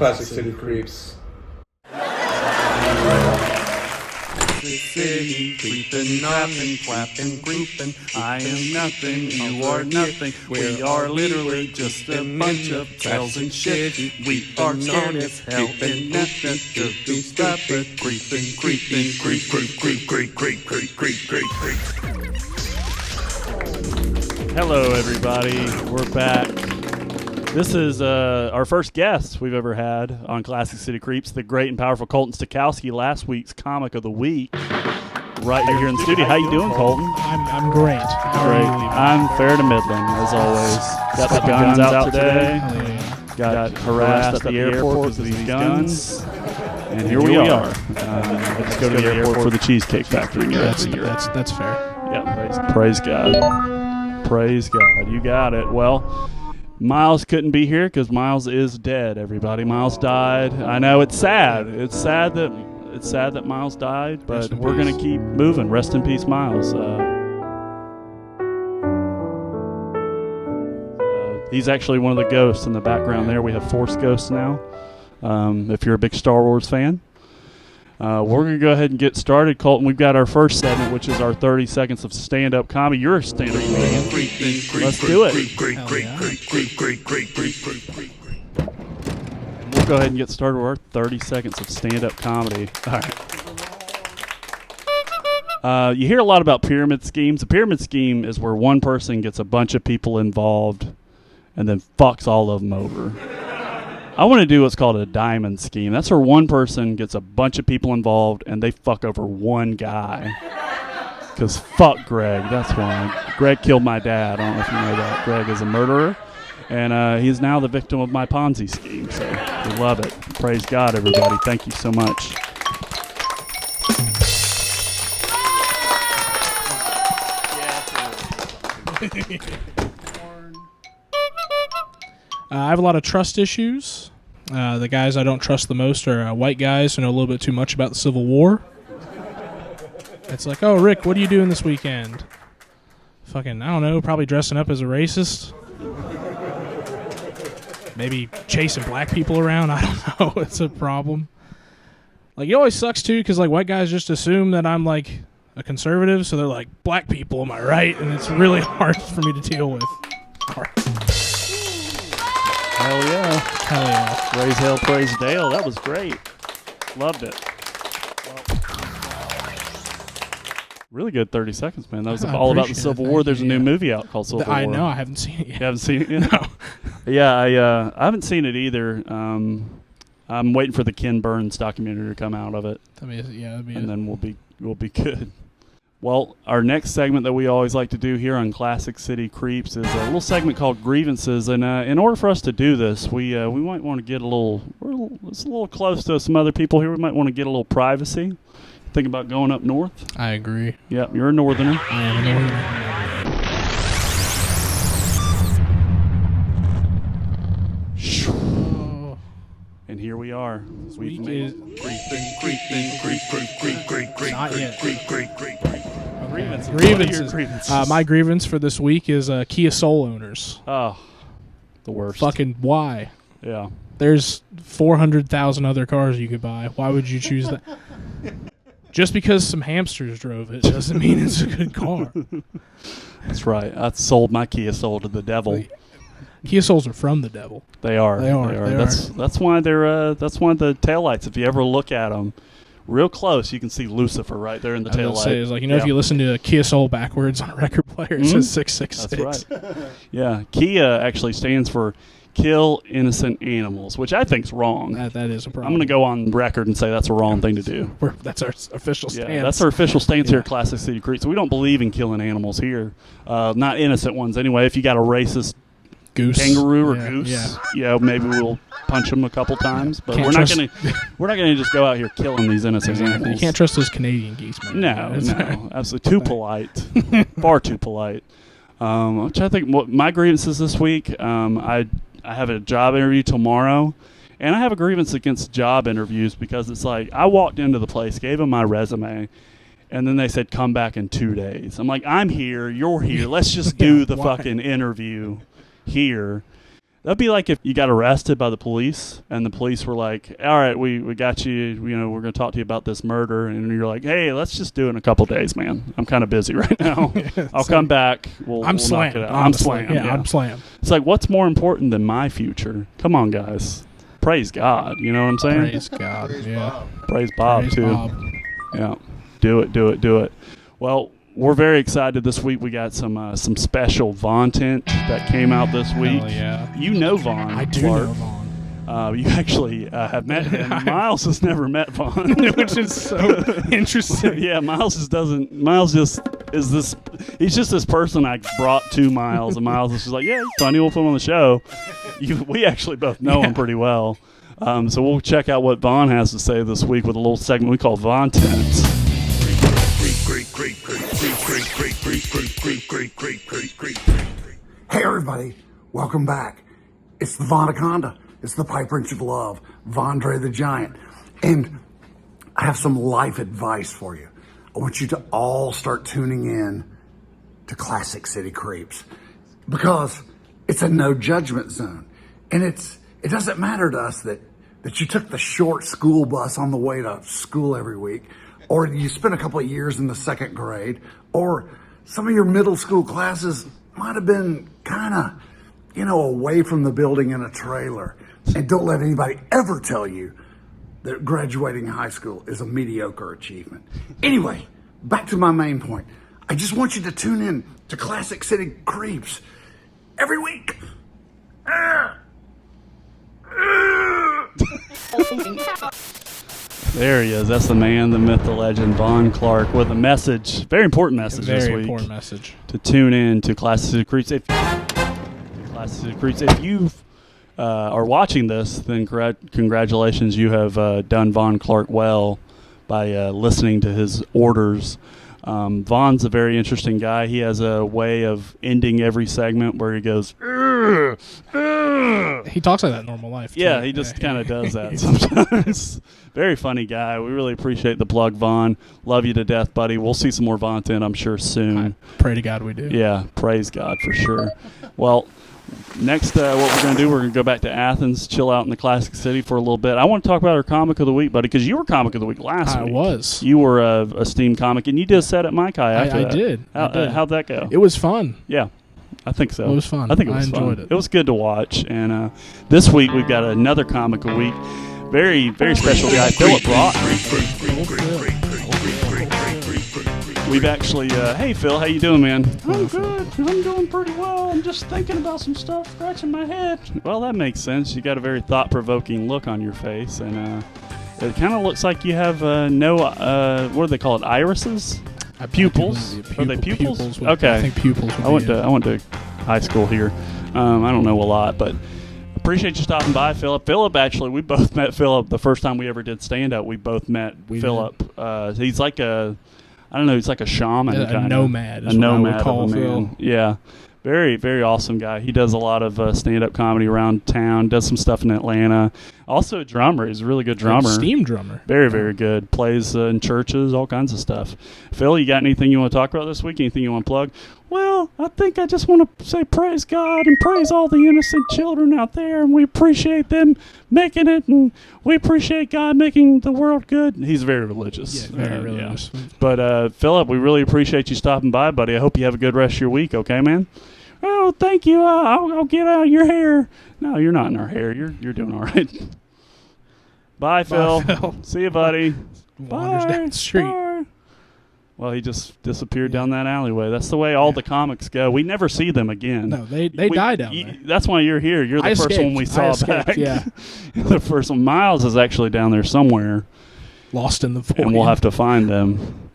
Classic City Creeps. City, creeping, knocking, clapping, creeping. I am nothing, you are nothing. We are literally just a bunch of pals and shit. We are scared as hell and nothing to do. Stop it, creeping, creeping, creep, creep, creep, creep, creep, creep, creep, creep, creep. Hello, everybody. We're back. This is our first guest we've ever had on Classic City Creeps, the great and powerful Colton Stokowski, last week's Comic of the Week, right here in the studio. How you doing, Colton? I'm great. How are you, Levi? I'm fair to middling, as always. Got the guns out today. Got harassed at the airport because of these guns. And here we are. Let's go to the airport for the Cheesecake Factory. That's fair. Yeah, praise God. Praise God. You got it. Well, Miles couldn't be here because Miles is dead, everybody. Miles died. I know it's sad. It's sad that Miles died, but we're going to keep moving. Rest in peace, Miles. He's actually one of the ghosts in the background there. We have Force ghosts now, if you're a big Star Wars fan. We're going to go ahead and get started, Colton. We've got our first segment, which is our 30 seconds of stand-up comedy. You're a stand-up comedian. Let's do it. We'll go ahead and get started with our 30 seconds of stand-up comedy. All right. You hear a lot about pyramid schemes. A pyramid scheme is where one person gets a bunch of people involved and then fucks all of them over. I want to do what's called a diamond scheme. That's where one person gets a bunch of people involved and they fuck over one guy. Because fuck Greg, that's why. Greg killed my dad. I don't know if you know that. Greg is a murderer, and he's now the victim of my Ponzi scheme. So we love it. Praise God, everybody. Thank you so much. I have a lot of trust issues. The guys I don't trust the most are white guys who know a little bit too much about the Civil War. It's like, oh, Rick, what are you doing this weekend? Fucking, I don't know, probably dressing up as a racist. Maybe chasing black people around. I don't know. It's a problem. Like, it always sucks, too, because, like, white guys just assume that I'm, like, a conservative, so they're like, black people, am I right? And it's really hard for me to deal with. All right. Hell yeah. Hell yeah. Raise hell, praise Dale. That was great. Loved it. Really good 30 seconds, man. That was all about the Civil War. There's a new movie out called Civil War. I know. I haven't seen it yet. You haven't seen it yet? No. Yeah, I haven't seen it either. I'm waiting for the Ken Burns documentary to come out of it. And then we'll be good. Well, our next segment that we always like to do here on Classic City Creeps is a little segment called Grievances. And in order for us to do this, we might want to get it's a little close to some other people here. We might want to get a little privacy. Think about going up north? I agree. Yep, you're a northerner. I am a northerner. And here we are. Week is not yet. Grievances. My grievance for this week is Kia Soul owners. Oh, the worst. Fucking why? Yeah. There's 400,000 other cars you could buy. Why would you choose that? Just because some hamsters drove it doesn't mean it's a good car. That's right. I sold my Kia Soul to the devil. Kia Souls are from the devil. They are. That's why they're. That's why the taillights. If you ever look at them real close, you can see Lucifer right there in the taillight. It's like, if you listen to a Kia Soul backwards on a record player, it says 666. That's right. Yeah, Kia actually stands for Kill Innocent Animals, which I think's wrong. That is a problem. I'm going to go on record and say that's a wrong thing to do. That's our official stance. Yeah, that's our official stance here at Classic City Creeps. So we don't believe in killing animals here. Not innocent ones anyway. If you got a racist goose, kangaroo or goose, maybe we'll punch them a couple times. But we're not gonna just go out here killing these innocent animals. You can't trust those Canadian geese, man. No, absolutely too polite, far too polite. Which I think my grievances this week. I have a job interview tomorrow, and I have a grievance against job interviews because it's like I walked into the place, gave them my resume, and then they said, come back in 2 days. I'm like, I'm here, you're here. Let's just do the fucking interview here. That'd be like if you got arrested by the police and the police were like, all right, we got you, we're going to talk to you about this murder. And you're like, hey, let's just do it in a couple days, man. I'm kind of busy right now. I'll come back. We'll slammed. knock it out. I'm slammed. Yeah, I'm slammed. It's like, what's more important than my future? Come on, guys. Praise God. You know what I'm saying? Praise God. Yeah. Praise Bob, Praise too. Bob. Yeah. Do it. Well, we're very excited this week. We got some special Vontent that came out this week. Hell yeah. You know Vaughn. I do Clark. know Vaughn. You actually have met him. Miles has never met Vaughn, which is so interesting. Yeah, Miles just is this. He's just this person I brought to Miles, and Miles is just like, yeah, he's funny. We'll put him on the show. We actually both know him pretty well. So we'll check out what Vaughn has to say this week with a little segment we call Vontent. Hey everybody, welcome back. It's the Vontaconda. It's the pipe wrench of love, Vondre the Giant. And I have some life advice for you. I want you to all start tuning in to Classic City Creeps because it's a no judgment zone. And it doesn't matter to us that you took the short school bus on the way to school every week, or you spent a couple of years in the second grade, or some of your middle school classes might have been kind of, away from the building in a trailer. And don't let anybody ever tell you that graduating high school is a mediocre achievement. Anyway, back to my main point. I just want you to tune in to Classic City Creeps every week. There he is. That's the man, the myth, the legend, Vaughn Clark, with a message, very important message this week. Very important message. To tune in to Classic City Creeps. If you are watching this, then congratulations. You have done Vaughn Clark well by listening to his orders. Vaughn's a very interesting guy. He has a way of ending every segment where he goes, He talks like that in normal life. Yeah, too. he just kind of does that sometimes. Very funny guy. We really appreciate the plug, Vaughn. Love you to death, buddy. We'll see some more Vontent, I'm sure, soon. I pray to God we do. Yeah, praise God for sure. Well, next, what we're going to do, we're going to go back to Athens, chill out in the Classic City for a little bit. I want to talk about our Comic of the Week, buddy, because you were Comic of the Week last week. I was. You were a steam comic, and you did a set at Mike High after I that. did. How'd that go? It was fun. Yeah. I think so. It was fun. I think it was enjoyed fun. it. It was good to watch. And this week we've got another Comic of the Week. Very, very special guy, Phillip Broughton. We've actually, hey Phil, how you doing, man? I'm good. I'm doing pretty well. I'm just thinking about some stuff, scratching my head. Well, that makes sense. You got a very thought-provoking look on your face, and it kind of looks like you have no, what do they call it, irises? Pupils? Are they pupils? Okay. I think pupils. I went to high school here. I don't know a lot, but appreciate you stopping by, Phillip. Phillip, actually, we both met Phillip the first time we ever did stand-up. We both met Phillip. He's like a, I don't know, he's like a shaman. A nomad. A nomad of a man. Phil. Yeah. Very, very awesome guy. He does a lot of stand-up comedy around town, does some stuff in Atlanta. Also a drummer. He's a really good drummer. Steam drummer. Very, very good. Plays in churches, all kinds of stuff. Phil, you got anything you want to talk about this week? Anything you want to plug? Well, I think I just want to say praise God and praise all the innocent children out there, and we appreciate them making it, and we appreciate God making the world good. He's very religious. Yeah, very religious. Yeah. But, Phillip, we really appreciate you stopping by, buddy. I hope you have a good rest of your week, okay, man? Oh, thank you. I'll get out of your hair. No, you're not in our hair. You're doing all right. Bye, Phil. Phil. See you, buddy. Wanders Bye. down the street. Bye. Well, he just disappeared down that alleyway. That's the way all the comics go. We never see them again. No, they die down there. That's why you're here. You're the first one we saw back. Yeah. The first one. Miles is actually down there somewhere. Lost in the void. And we'll have to find them.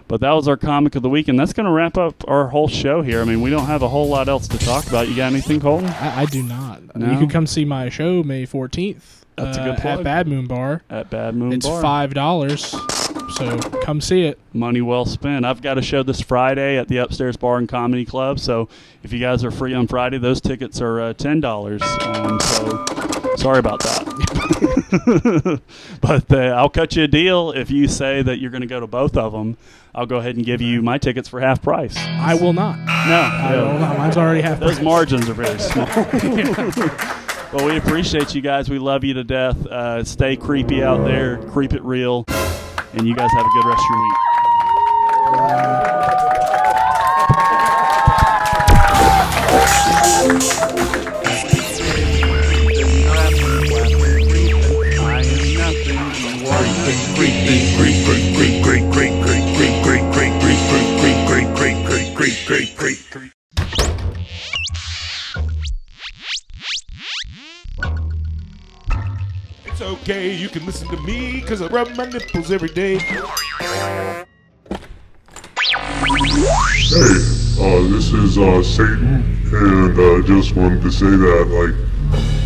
But that was our Comic of the Week, and that's going to wrap up our whole show here. I mean, we don't have a whole lot else to talk about. You got anything, Colton? I do not. No? You can come see my show May 14th. That's a good plug. At Bad Moon Bar. At Bad Moon It's Bar. $5. So come see it. Money well spent. I've got a show this Friday at the Upstairs Bar and Comedy Club. So if you guys are free on Friday, those tickets are $10. So sorry about that. But I'll cut you a deal if you say that you're going to go to both of them. I'll go ahead and give you my tickets for half price. I will not. No, I will not. Mine's already half those price. margins are very small. Well, we appreciate you guys. We love you to death. Stay creepy out there. Creep it real. And you guys have a good rest of your week. It's okay, you can listen to me, cause I rub my nipples every day. Hey, this is Satan, and just wanted to say that, like,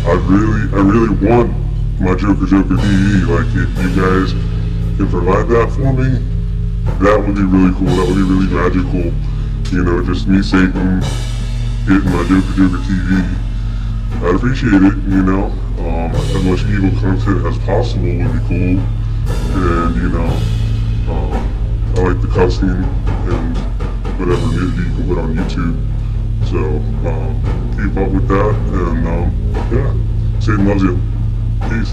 I really want my Joker TV. Like, if you guys can provide that for me, that would be really cool. That would be really magical. You know, just me, Satan, getting my Joker TV. I'd appreciate it, you know. As much evil content as possible would be cool. And, you know, I like the cussing and whatever nudity you can put on YouTube. So, keep up with that, and, yeah, Satan loves you. Peace.